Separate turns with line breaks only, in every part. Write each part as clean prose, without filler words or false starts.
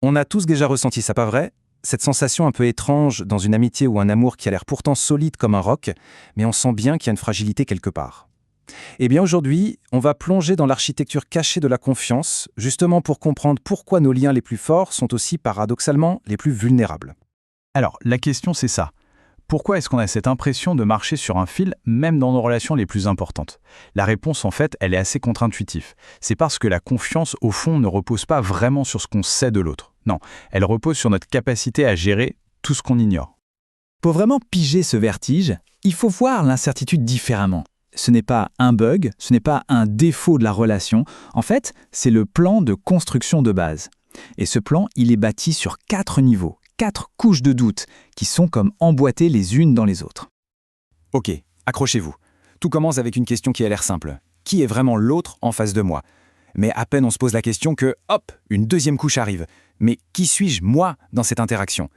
On a tous déjà ressenti ça, pas vrai? Cette sensation un peu étrange dans une amitié ou un amour qui a l'air pourtant solide comme un roc, mais on sent bien qu'il y a une fragilité quelque part. Eh bien aujourd'hui, on va plonger dans l'architecture cachée de la confiance, justement pour comprendre pourquoi nos liens les plus forts sont aussi paradoxalement les plus vulnérables.
Alors, la question c'est ça. Pourquoi est-ce qu'on a cette impression de marcher sur un fil, même dans nos relations les plus importantes? La réponse, en fait, elle est assez contre-intuitive. C'est parce que la confiance, au fond, ne repose pas vraiment sur ce qu'on sait de l'autre. Non, elle repose sur notre capacité à gérer tout ce qu'on ignore.
Pour vraiment piger ce vertige, il faut voir l'incertitude différemment. Ce n'est pas un bug, ce n'est pas un défaut de la relation. En fait, c'est le plan de construction de base. Et ce plan, il est bâti sur 4 niveaux, 4 couches de doute qui sont comme emboîtées les unes dans les autres.
Ok, accrochez-vous. Tout commence avec une question qui a l'air simple. Qui est vraiment l'autre en face de moi? Mais à peine on se pose la question que, hop, une deuxième couche arrive. Mais qui suis-je, moi, dans cette interaction?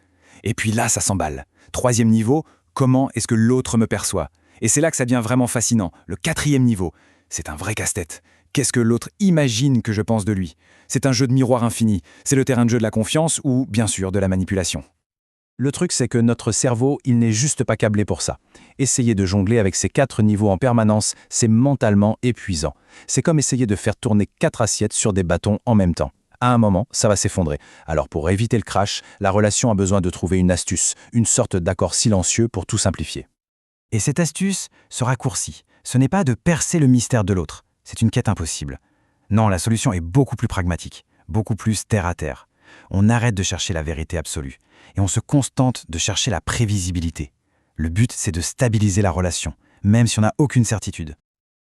Et puis là, ça s'emballe. 3e niveau, comment est-ce que l'autre me perçoit? Et c'est là que ça devient vraiment fascinant. Le 4e niveau, c'est un vrai casse-tête. Qu'est-ce que l'autre imagine que je pense de lui? C'est un jeu de miroir infini. C'est le terrain de jeu de la confiance ou, bien sûr, de la manipulation. Le truc, c'est que notre cerveau, il n'est juste pas câblé pour ça. Essayer de jongler avec ces 4 niveaux en permanence, c'est mentalement épuisant. C'est comme essayer de faire tourner 4 assiettes sur des bâtons en même temps. À un moment, ça va s'effondrer. Alors pour éviter le crash, la relation a besoin de trouver une astuce, une sorte d'accord silencieux pour tout simplifier. Et cette astuce, ce raccourci, ce n'est pas de percer le mystère de l'autre. C'est une quête impossible. Non, la solution est beaucoup plus pragmatique, beaucoup plus terre à terre. On arrête de chercher la vérité absolue et on se contente de chercher la prévisibilité. Le but, c'est de stabiliser la relation, même si on n'a aucune certitude.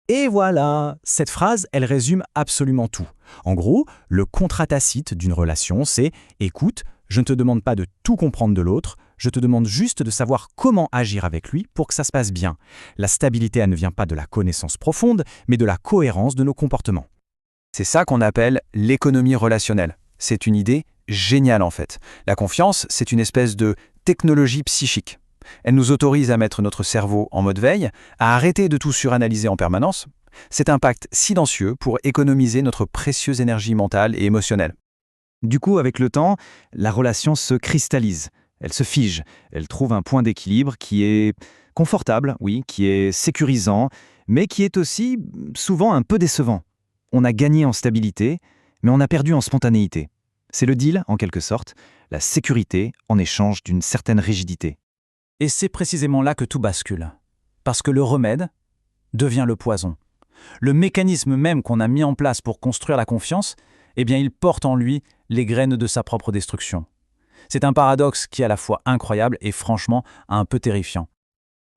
Et voilà, cette phrase, elle résume absolument tout. En gros, le contrat tacite d'une relation, c'est « Écoute, je ne te demande pas de tout comprendre de l'autre, je te demande juste de savoir comment agir avec lui pour que ça se passe bien. La stabilité, elle ne vient pas de la connaissance profonde, mais de la cohérence de nos comportements. » C'est ça qu'on appelle l'économie relationnelle. C'est une idée géniale en fait. La confiance, c'est une espèce de technologie psychique. Elle nous autorise à mettre notre cerveau en mode veille, à arrêter de tout suranalyser en permanence. C'est un pacte silencieux pour économiser notre précieuse énergie mentale et émotionnelle.
Du coup, avec le temps, la relation se cristallise, elle se fige, elle trouve un point d'équilibre qui est confortable, oui, qui est sécurisant, mais qui est aussi souvent un peu décevant. On a gagné en stabilité, mais on a perdu en spontanéité. C'est le deal, en quelque sorte, la sécurité en échange d'une certaine rigidité.
Et c'est précisément là que tout bascule. Parce que le remède devient le poison. Le mécanisme même qu'on a mis en place pour construire la confiance, eh bien, il porte en lui les graines de sa propre destruction. C'est un paradoxe qui est à la fois incroyable et franchement un peu terrifiant.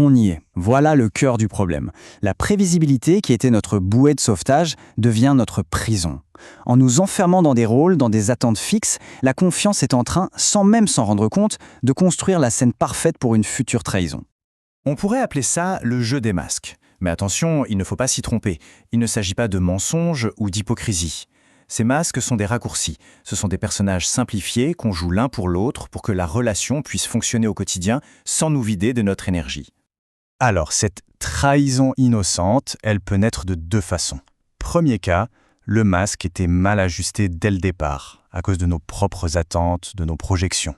On y est. Voilà le cœur du problème. La prévisibilité, qui était notre bouée de sauvetage, devient notre prison. En nous enfermant dans des rôles, dans des attentes fixes, la confiance est en train, sans même s'en rendre compte, de construire la scène parfaite pour une future trahison.
On pourrait appeler ça le jeu des masques. Mais attention, il ne faut pas s'y tromper. Il ne s'agit pas de mensonges ou d'hypocrisie. Ces masques sont des raccourcis. Ce sont des personnages simplifiés qu'on joue l'un pour l'autre pour que la relation puisse fonctionner au quotidien sans nous vider de notre énergie. Alors, cette trahison innocente, elle peut naître de 2 façons. Premier cas, le masque était mal ajusté dès le départ, à cause de nos propres attentes, de nos projections.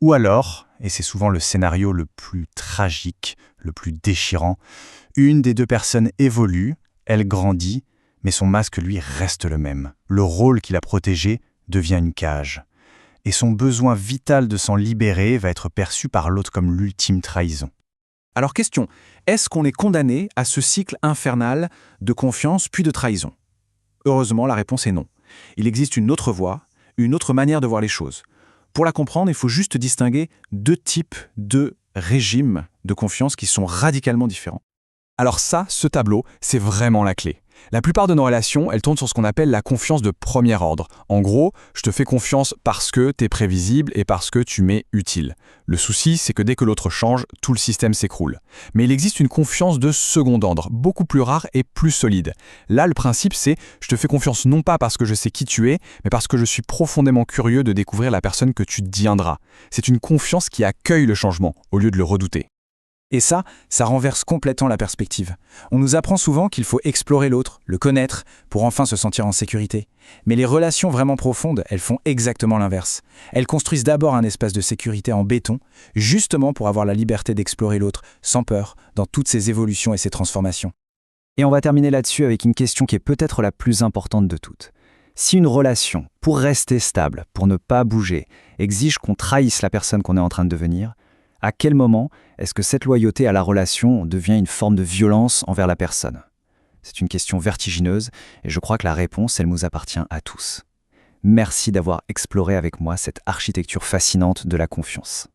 Ou alors, et c'est souvent le scénario le plus tragique, le plus déchirant, une des 2 personnes évolue, elle grandit, mais son masque, lui, reste le même. Le rôle qu'il a protégé devient une cage. Et son besoin vital de s'en libérer va être perçu par l'autre comme l'ultime trahison. Alors question, est-ce qu'on est condamné à ce cycle infernal de confiance puis de trahison? Heureusement, la réponse est non. Il existe une autre voie, une autre manière de voir les choses. Pour la comprendre, il faut juste distinguer 2 types de régimes de confiance qui sont radicalement différents. Alors ça, ce tableau, c'est vraiment la clé. La plupart de nos relations, elles tournent sur ce qu'on appelle la confiance de premier ordre. En gros, je te fais confiance parce que tu es prévisible et parce que tu m'es utile. Le souci, c'est que dès que l'autre change, tout le système s'écroule. Mais il existe une confiance de second ordre, beaucoup plus rare et plus solide. Là, le principe, c'est je te fais confiance non pas parce que je sais qui tu es, mais parce que je suis profondément curieux de découvrir la personne que tu deviendras. C'est une confiance qui accueille le changement, au lieu de le redouter. Et ça renverse complètement la perspective. On nous apprend souvent qu'il faut explorer l'autre, le connaître, pour enfin se sentir en sécurité. Mais les relations vraiment profondes, elles font exactement l'inverse. Elles construisent d'abord un espace de sécurité en béton, justement pour avoir la liberté d'explorer l'autre, sans peur, dans toutes ses évolutions et ses transformations.
Et on va terminer là-dessus avec une question qui est peut-être la plus importante de toutes. Si une relation, pour rester stable, pour ne pas bouger, exige qu'on trahisse la personne qu'on est en train de devenir, à quel moment est-ce que cette loyauté à la relation devient une forme de violence envers la personne? C'est une question vertigineuse et je crois que la réponse, elle nous appartient à tous. Merci d'avoir exploré avec moi cette architecture fascinante de la confiance.